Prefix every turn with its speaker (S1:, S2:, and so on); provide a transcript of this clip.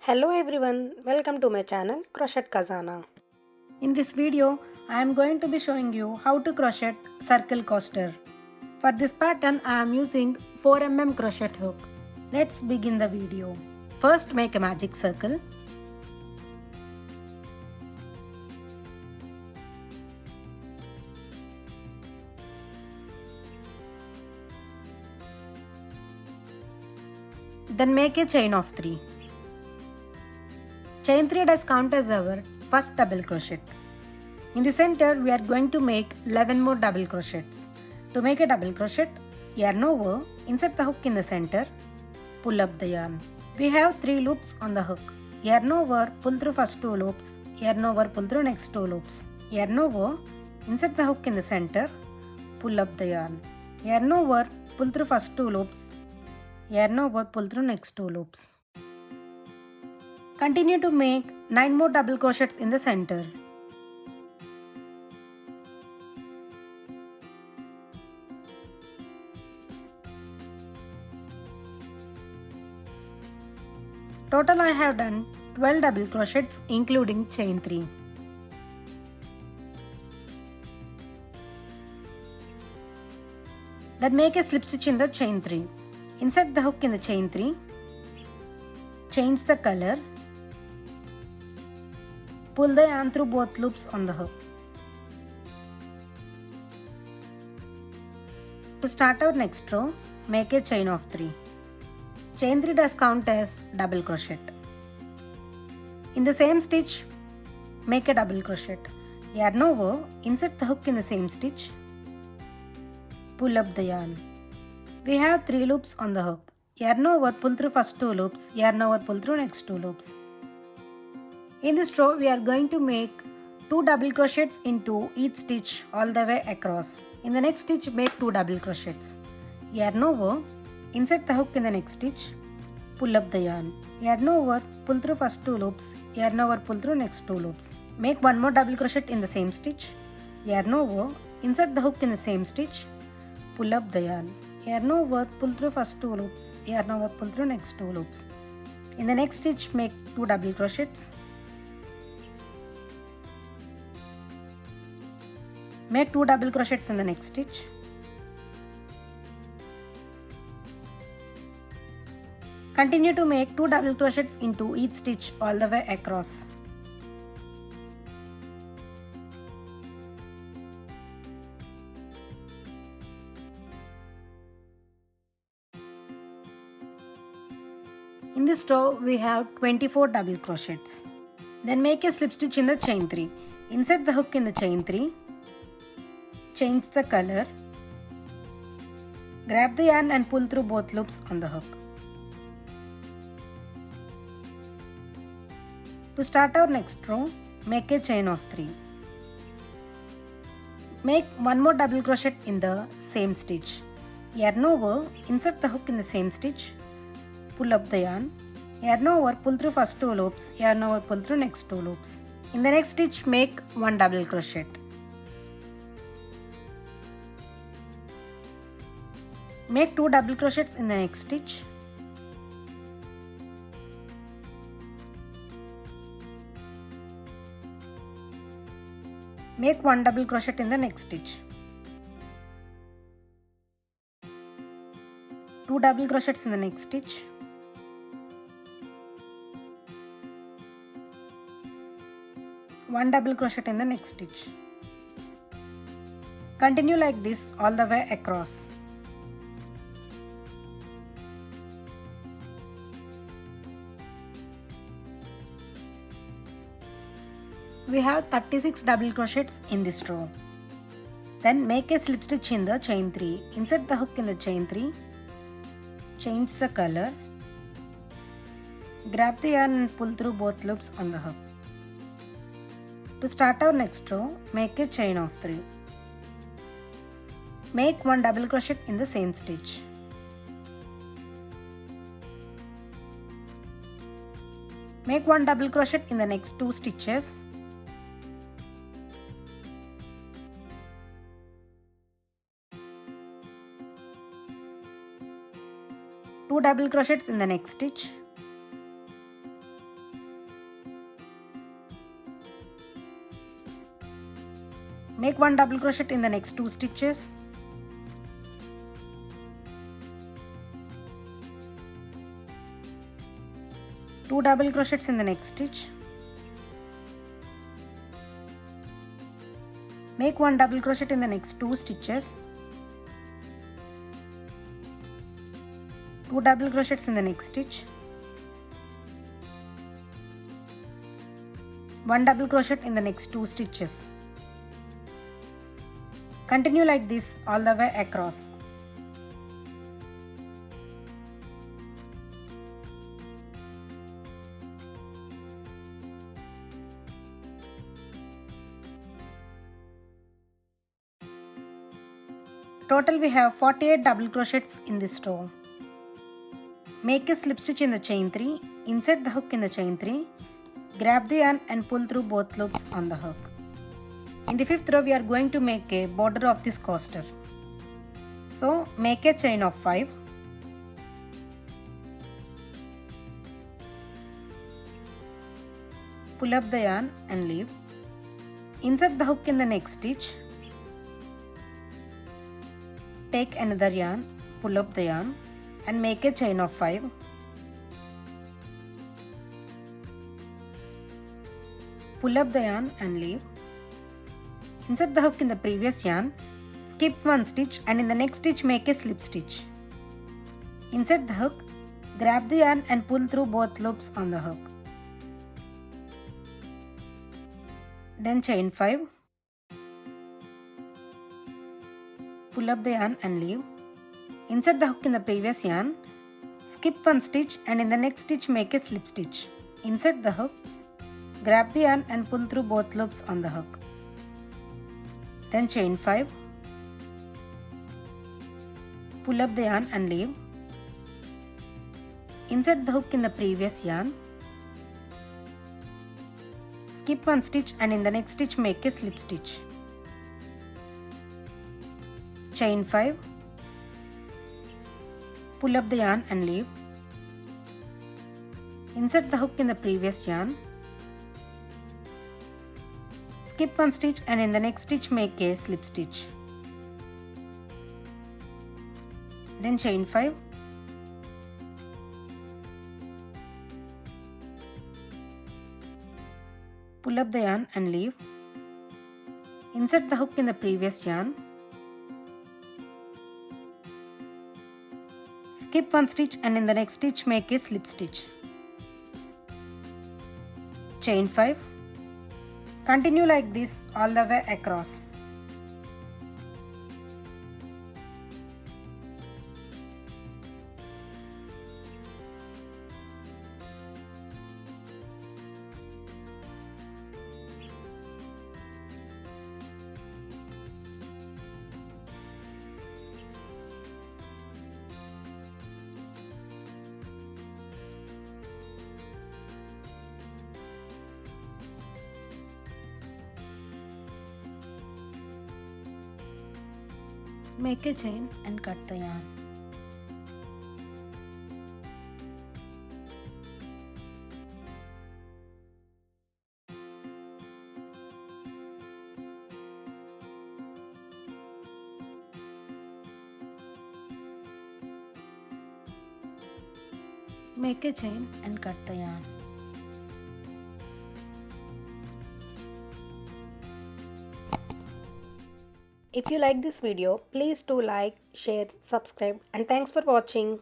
S1: Hello everyone, welcome to my channel Crochet Khazana.
S2: In this video, I am going to be showing you how to crochet circle coaster. For this pattern, I am using 4 mm crochet hook. Let's begin the video. First, make a magic circle. Then make a chain of 3. Chain 3 does count as our first double crochet. In the center, we are going to make 11 more double crochets. To make a double crochet, yarn over, insert the hook in the center, pull up the yarn. We have 3 loops on the hook. Yarn over, pull through first 2 loops, yarn over, pull through next 2 loops. Yarn over, insert the hook in the center, pull up the yarn. Yarn over, pull through first 2 loops, yarn over, pull through next 2 loops. Continue to make 9 more double crochets in the center. Total I have done 12 double crochets including chain 3. Then make a slip stitch in the chain 3. Insert the hook in the chain 3. Change the color. Pull the yarn through both loops on the hook. To start our next row, make a chain of 3. Chain 3 does count as double crochet. In the same stitch, make a double crochet. Yarn over, insert the hook in the same stitch, pull up the yarn. We have 3 loops on the hook. Yarn over, pull through first 2 loops, yarn over, pull through next 2 loops. In this row, we are going to make 2 double crochets into each stitch all the way across. In the next stitch, make 2 double crochets. Yarn over, insert the hook in the next stitch, pull up the yarn. Yarn over, pull through first 2 loops, yarn over, pull through next 2 loops. Make 1 more double crochet in the same stitch. Yarn over, insert the hook in the same stitch, pull up the yarn. Yarn over, pull through first 2 loops, yarn over, pull through next 2 loops. In the next stitch, make 2 double crochets. Make 2 double crochets in the next stitch. Continue to make 2 double crochets into each stitch all the way across. In this row, we have 24 double crochets. Then make a slip stitch in the chain 3. Insert the hook in the chain 3. Change the color. Grab the yarn and pull through both loops on the hook. To start our next row, make a chain of 3. Make 1 more double crochet in the same stitch. Yarn over, insert the hook in the same stitch, pull up the yarn. Yarn over, pull through first 2 loops, yarn over, pull through next 2 loops. In the next stitch, make 1 double crochet. Make 2 double crochets in the next stitch. Make 1 double crochet in the next stitch. 2 double crochets in the next stitch. One double crochet in the next stitch. Continue like this all the way across. We have 36 double crochets in this row. Then make a slip stitch in the chain 3. Insert the hook in the chain 3. Change the color. Grab the yarn and pull through both loops on the hook. To start our next row, make a chain of 3. Make 1 double crochet in the same stitch. Make 1 double crochet in the next 2 stitches. Two double crochets in the next stitch. Make 1 double crochet in the next 2 stitches. Two double crochets in the next stitch. Make 1 double crochet in the next 2 stitches. 2 double crochets in the next stitch. 1 double crochet in the next 2 stitches. Continue like this all the way across. Total we have 48 double crochets in this row. Make a slip stitch in the chain 3, insert the hook in the chain 3, grab the yarn and pull through both loops on the hook. In the 5th row we are going to make a border of this coaster. So make a chain of 5. Pull up the yarn and leave. Insert the hook in the next stitch. Take another yarn, pull up the yarn and make a chain of 5. Pull up the yarn and leave. Insert the hook in the previous yarn, skip 1 stitch and in the next stitch make a slip stitch. Insert the hook, grab the yarn and pull through both loops on the hook. Then chain 5. Pull up the yarn and leave. Insert the hook in the previous yarn, skip 1 stitch and in the next stitch make a slip stitch. Insert the hook, grab the yarn and pull through both loops on the hook. Then chain 5. Pull up the yarn and leave. Insert the hook in the previous yarn, skip 1 stitch and in the next stitch make a slip stitch. Chain 5. Pull up the yarn and leave. Insert the hook in the previous yarn, skip 1 stitch and in the next stitch make a slip stitch. Then chain 5. Pull up the yarn and leave. Insert the hook in the previous yarn, skip 1 stitch and in the next stitch make a slip stitch. Chain 5. Continue like this all the way across. Make a chain and cut the yarn. Make a chain and cut the yarn.
S1: If you like this video, please do like, share, subscribe, and thanks for watching.